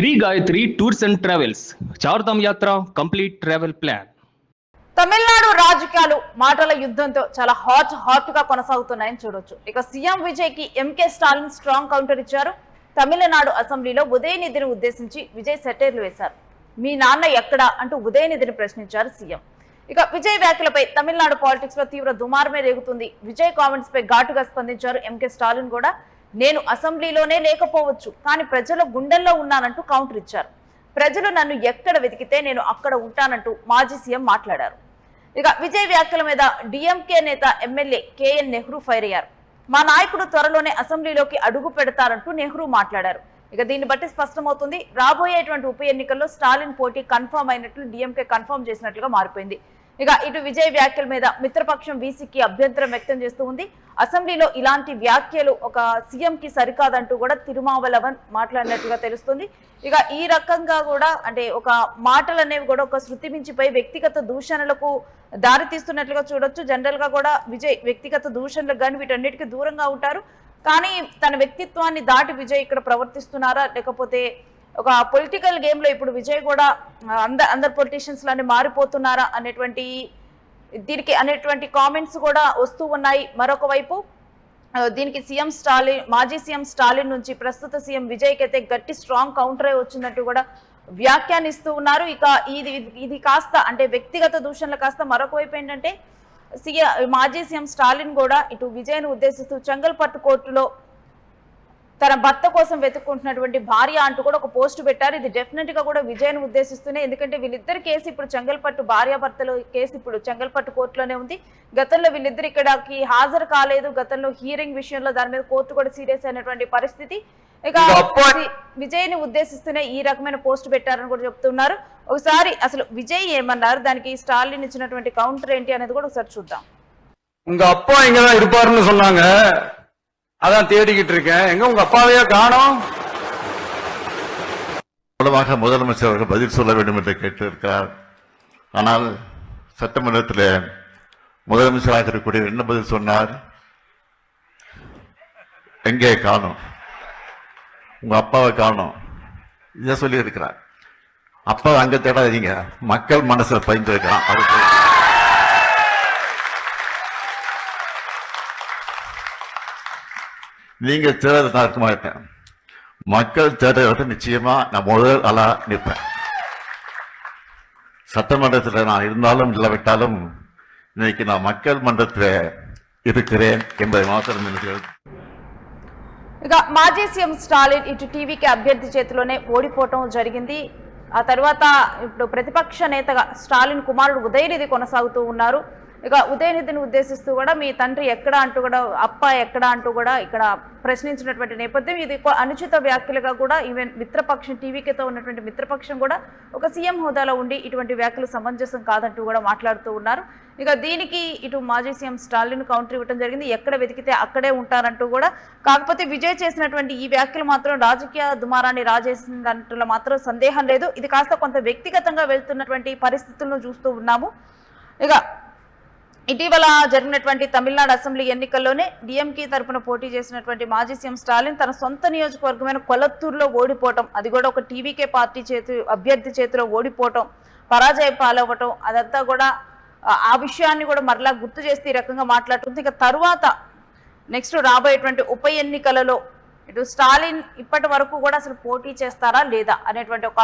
Shri Gayatri tours and travels Char Dham Yatra complete travel plan. Tamil Nadu రాజకీయాలు మాటల యుద్ధంతో చాలా హాట్ గా కొనసాగుతున్నాయని చూడొచ్చు. ఇక సీఎం విజయ్ కి ఎంకే స్టాలిన్ స్ట్రాంగ్ కౌంటర్ ఇచ్చారు. తమిళనాడు అసెంబ్లీలో ఉదయనిధిని ఉద్దేశించి విజయ్ సెటైర్లు వేశారు. మీ నాన్న ఎక్కడా అంటూ ఉదయనిధిని ప్రశ్నించారు సీఎం. ఇక విజయ్ వ్యాఖ్యలపై తమిళనాడు పాలిటిక్స్ లో తీవ్ర దుమారమే రేగుతుంది. విజయ్ కామెంట్స్ పై ఘాటుగా స్పందించారు ఎంకే స్టాలిన్ కూడా. నేను అసెంబ్లీలోనే లేకపోవచ్చు, కానీ ప్రజల గుండెల్లో ఉన్నానంటూ కౌంటర్ ఇచ్చారు. ప్రజలు నన్ను ఎక్కడ వెతికితే నేను అక్కడ ఉంటానంటూ మాజీ సీఎం మాట్లాడారు. ఇక విజయ్ వ్యాఖ్యల మీద డిఎంకే నేత ఎమ్మెల్యే కేఎన్ నెహ్రూ ఫైర్ అయ్యారు. మా నాయకుడు త్వరలోనే అసెంబ్లీలోకి అడుగు పెడతారంటూ నెహ్రూ మాట్లాడారు. ఇక దీన్ని బట్టి స్పష్టమవుతుంది, రాబోయేటువంటి ఉప ఎన్నికల్లో స్టాలిన్ పోటీ కన్ఫర్మ్ అయినట్లు డిఎంకే కన్ఫర్మ్ చేసినట్లుగా మారిపోయింది. ఇక ఇటు విజయ్ వ్యాఖ్యల మీద మిత్రపక్షం వీసీకి అభ్యంతరం వ్యక్తం చేస్తూ ఉంది. అసెంబ్లీలో ఇలాంటి వ్యాఖ్యలు ఒక సీఎం కి సరికాదంటూ కూడా తిరుమావలవన్ మాట్లాడినట్టుగా తెలుస్తుంది. ఇక ఈ రకంగా కూడా అంటే ఒక మాటలు అనేవి కూడా ఒక శృతి మించిపై వ్యక్తిగత దూషణలకు దారి తీస్తున్నట్లుగా చూడొచ్చు. జనరల్ గా కూడా విజయ్ వ్యక్తిగత దూషణలకు కానీ వీటన్నిటికీ దూరంగా ఉంటారు. కానీ తన వ్యక్తిత్వాన్ని దాటి విజయ్ ఇక్కడ ప్రవర్తిస్తున్నారా, లేకపోతే ఒక పొలిటికల్ గేమ్ లో ఇప్పుడు విజయ్ కూడా అందరు పొలిటీషియన్స్ లానే మారిపోతున్నారా అనేటువంటి దీనికి అనేటువంటి కామెంట్స్ కూడా వస్తూ ఉన్నాయి. మరొక వైపు దీనికి సీఎం స్టాలిన్, మాజీ సీఎం స్టాలిన్ నుంచి ప్రస్తుత సీఎం విజయ్కి అయితే గట్టి స్ట్రాంగ్ కౌంటరే వచ్చినట్టు కూడా వ్యాఖ్యానిస్తూ ఉన్నారు. ఇక ఇది కాస్త అంటే వ్యక్తిగత దూషణలు కాస్త మరొక వైపు ఏంటంటే మాజీ సీఎం స్టాలిన్ కూడా ఇటు విజయ్ను ఉద్దేశిస్తూ చెంగల్పట్టు కోర్టులో తన భర్త కోసం వెతుక్కుంటున్నటువంటి భార్య అంటూ కూడా ఒక పోస్ట్ పెట్టారు. ఇది డెఫినెట్ గా కూడా విజయ్ను ఉద్దేశిస్తూనే, ఎందుకంటే వీళ్ళిద్దరు కేసు ఇప్పుడు చెంగల్పట్టు భార్యాభర్తల కేసు ఇప్పుడు చెంగల్పట్టు కోర్టులోనే ఉంది. గతంలో వీళ్ళిద్దరు ఇక్కడికి హాజరు కాలేదు. గతంలో హీరింగ్ విషయంలో దాని మీద కోర్టు కూడా సీరియస్ అయినటువంటి పరిస్థితి. ఇక విజయ్ని ఉద్దేశిస్తూనే ఈ రకమైన పోస్ట్ పెట్టారని కూడా చెప్తున్నారు. ఒకసారి అసలు విజయ్ ఏమన్నారు, దానికి స్టాలిన్ ఇచ్చినటువంటి కౌంటర్ ఏంటి అనేది కూడా ఒకసారి చూద్దాం. உங்க அப்பா இங்கதான் இருப்பாருன்னு சொன்னாங்க, அதான் தேடிக்கிட்டு இருக்கேன். எங்க உங்க அப்பாவையே காணோம். மூலமாக முதலமைச்சர் அவர்கள் பதில் சொல்ல வேண்டும் என்று கேட்டிருக்கிறார். ஆனால் சட்டமன்றத்தில் முதலமைச்சராக இருக்கக்கூடிய என்ன பதில் சொன்னார்? எங்கே காணோம், உங்க அப்பாவை காணோம், இதை சொல்லி இருக்கிறார். அப்பா அங்க தேடாதீங்க, மக்கள் மனசுல பயந்து இருக்கிறான். நீங்க தேட நான் இருக்க மாட்டேன், மக்கள் தேட நிச்சயமா நான் முதல் ஆளா நிற்பேன். சட்டமன்றத்தில் நான் இருந்தாலும் இல்லாவிட்டாலும் இன்னைக்கு நான் மக்கள் மன்றத்தில் இருக்கிறேன் என்பதை మాత్రం నిలిచారు. ఇక మాజీ సీఎం స్టాలిన్ ఇటు టీవీకి అభ్యర్థి చేతిలోనే ఓడిపోవటం జరిగింది. ఆ తర్వాత ఇప్పుడు ప్రతిపక్ష నేతగా స్టాలిన్ కుమారుడు ఉదయనిధి కొనసాగుతూ ఉన్నారు. ఇక ఉదయనిధిని ఉద్దేశిస్తూ కూడా మీ తండ్రి ఎక్కడ అంటూ కూడా, అప్ప ఎక్కడ అంటూ కూడా ఇక్కడ ప్రశ్నించినటువంటి నేపథ్యం. ఇది అనుచిత వ్యాఖ్యలుగా కూడా ఈవెన్ మిత్రపక్షం టీవీకేతో ఉన్నటువంటి మిత్రపక్షం కూడా ఒక సీఎం హోదాలో ఉండి ఇటువంటి వ్యాఖ్యలు సమంజసం కాదంటూ కూడా మాట్లాడుతూ ఉన్నారు. ఇక దీనికి ఇటు మాజీ సీఎం స్టాలిన్ కౌంటర్ ఇవ్వడం జరిగింది. ఎక్కడ వెతికితే అక్కడే ఉంటారంటూ కూడా. కాకపోతే విజయ్ చేసినటువంటి ఈ వ్యాఖ్యలు మాత్రం రాజకీయ దుమారాన్ని రాజేసిందంటూ మాత్రం సందేహం లేదు. ఇది కాస్త కొంత వ్యక్తిగతంగా వెళ్తున్నటువంటి పరిస్థితులను చూస్తూ ఉన్నాము. ఇక ఇటీవల జరిగినటువంటి తమిళనాడు అసెంబ్లీ ఎన్నికల్లోనే డిఎంకే తరఫున పోటీ చేసినటువంటి మాజీ సీఎం స్టాలిన్ తన సొంత నియోజకవర్గమైన కొలత్తూరులో ఓడిపోవటం, అది కూడా ఒక టీవీకే పార్టీ అభ్యర్థి చేతిలో ఓడిపోవటం, పరాజయ పాలవ్వటం, అదంతా కూడా ఆ విషయాన్ని కూడా మరలా గుర్తు చేస్తే ఈ రకంగా మాట్లాడుతుంది. ఇక తరువాత నెక్స్ట్ రాబోయేటువంటి ఉప ఎన్నికలలో ఇటు స్టాలిన్ ఇప్పటి వరకు కూడా అసలు పోటీ చేస్తారా లేదా అనేటువంటి ఒక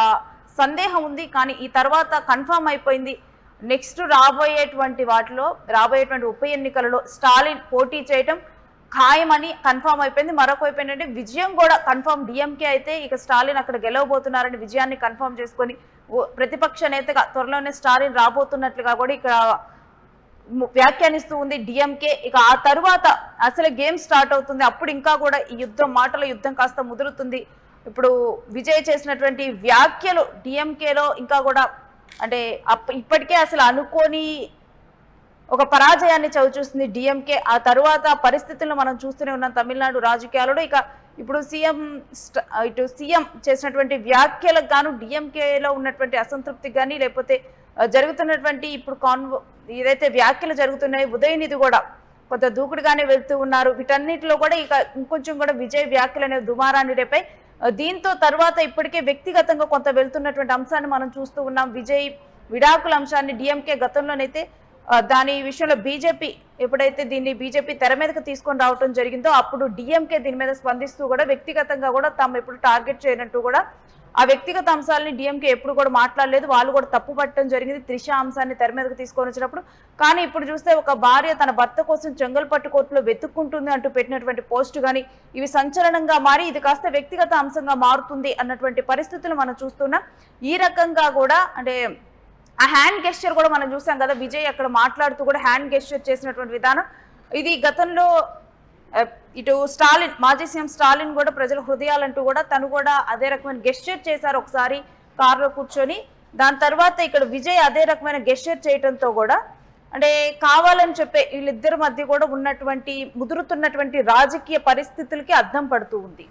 సందేహం ఉంది. కానీ ఈ తర్వాత కన్ఫర్మ్ అయిపోయింది. నెక్స్ట్ రాబోయేటువంటి ఉప ఎన్నికలలో స్టాలిన్ పోటీ చేయటం ఖాయమని కన్ఫర్మ్ అయిపోయింది. మరొక వైపు ఏంటంటే విజయం కూడా కన్ఫర్మ్. డిఎంకే అయితే ఇక స్టాలిన్ అక్కడ గెలవబోతున్నారని విజయాన్ని కన్ఫర్మ్ చేసుకొని ప్రతిపక్ష నేతగా త్వరలోనే స్టాలిన్ రాబోతున్నట్లుగా కూడా ఇక్కడ వ్యాఖ్యానిస్తూ ఉంది డిఎంకే. ఇక ఆ తరువాత అసలు గేమ్ స్టార్ట్ అవుతుంది. అప్పుడు ఇంకా కూడా ఈ యుద్ధం, మాటల యుద్ధం కాస్త ముదురుతుంది. ఇప్పుడు విజయ్ చేసినటువంటి వ్యాఖ్యలు డిఎంకేలో ఇంకా కూడా అంటే ఇప్పటికే అసలు అనుకోని ఒక పరాజయాన్ని చవిచూస్తుంది డిఎంకే. ఆ తరువాత పరిస్థితులను మనం చూస్తూనే ఉన్నాం తమిళనాడు రాజకీయాలలో. ఇక ఇప్పుడు సీఎం చేసినటువంటి వ్యాఖ్యలకు గాను డిఎంకేలో ఉన్నటువంటి అసంతృప్తికి కానీ, లేకపోతే జరుగుతున్నటువంటి ఇప్పుడు ఏదైతే వ్యాఖ్యలు జరుగుతున్నాయో ఉదయనిధి కూడా కొంత దూకుడుగానే వెళ్తూ ఉన్నారు. వీటన్నిటిలో కూడా ఇక ఇంకొంచెం కూడా విజయ్ వ్యాఖ్యలు అనే దుమారాన్ని రేపై దీంతో తర్వాత ఇప్పటికే వ్యక్తిగతంగా కొంత వెళ్తున్నటువంటి అంశాన్ని మనం చూస్తూ ఉన్నాం. విజయ్ విడాకుల అంశాన్ని డిఎంకే గతంలోనైతే దాని విషయంలో బీజేపీ ఎప్పుడైతే దీన్ని బీజేపీ తెర మీదకి తీసుకొని రావడం జరిగిందో అప్పుడు డిఎంకే దీని మీద స్పందిస్తూ కూడా వ్యక్తిగతంగా కూడా తాము ఎప్పుడు టార్గెట్ చేయనట్టు కూడా ఆ వ్యక్తిగత అంశాలని డిఎంకే ఎప్పుడు కూడా మాట్లాడలేదు. వాళ్ళు కూడా తప్పు పట్టడం జరిగింది త్రిష అంశాన్ని తెర మీదకి తీసుకొని వచ్చినప్పుడు. కానీ ఇప్పుడు చూస్తే ఒక భార్య తన భర్త కోసం చెంగల్పట్టు కోర్టులో వెతుక్కుంటుంది అంటూ పెట్టినటువంటి పోస్టు కానీ ఇవి సంచలనంగా మారి ఇది కాస్త వ్యక్తిగత అంశంగా మారుతుంది అన్నటువంటి పరిస్థితులు మనం చూస్తున్నాం. ఈ రకంగా కూడా అంటే ఆ హ్యాండ్ గెస్చర్ కూడా మనం చూసాం కదా, విజయ్ అక్కడ మాట్లాడుతూ కూడా హ్యాండ్ గెస్చర్ చేసినటువంటి విధానం ఇది గతంలో ఇటు స్టాలిన్ మాజీ సీఎం స్టాలిన్ కూడా ప్రజల హృదయాలంటూ కూడా తను కూడా అదే రకమైన గెస్చర్ చేశారు ఒకసారి కారులో కూర్చొని. దాని తర్వాత ఇక్కడ విజయ్ అదే రకమైన గెస్చర్ చేయడంతో కూడా అంటే కావాలని చెప్పే వీళ్ళిద్దరి మధ్య కూడా ఉన్నటువంటి ముదురుతున్నటువంటి రాజకీయ పరిస్థితులకి అద్దం పడుతూ ఉంది.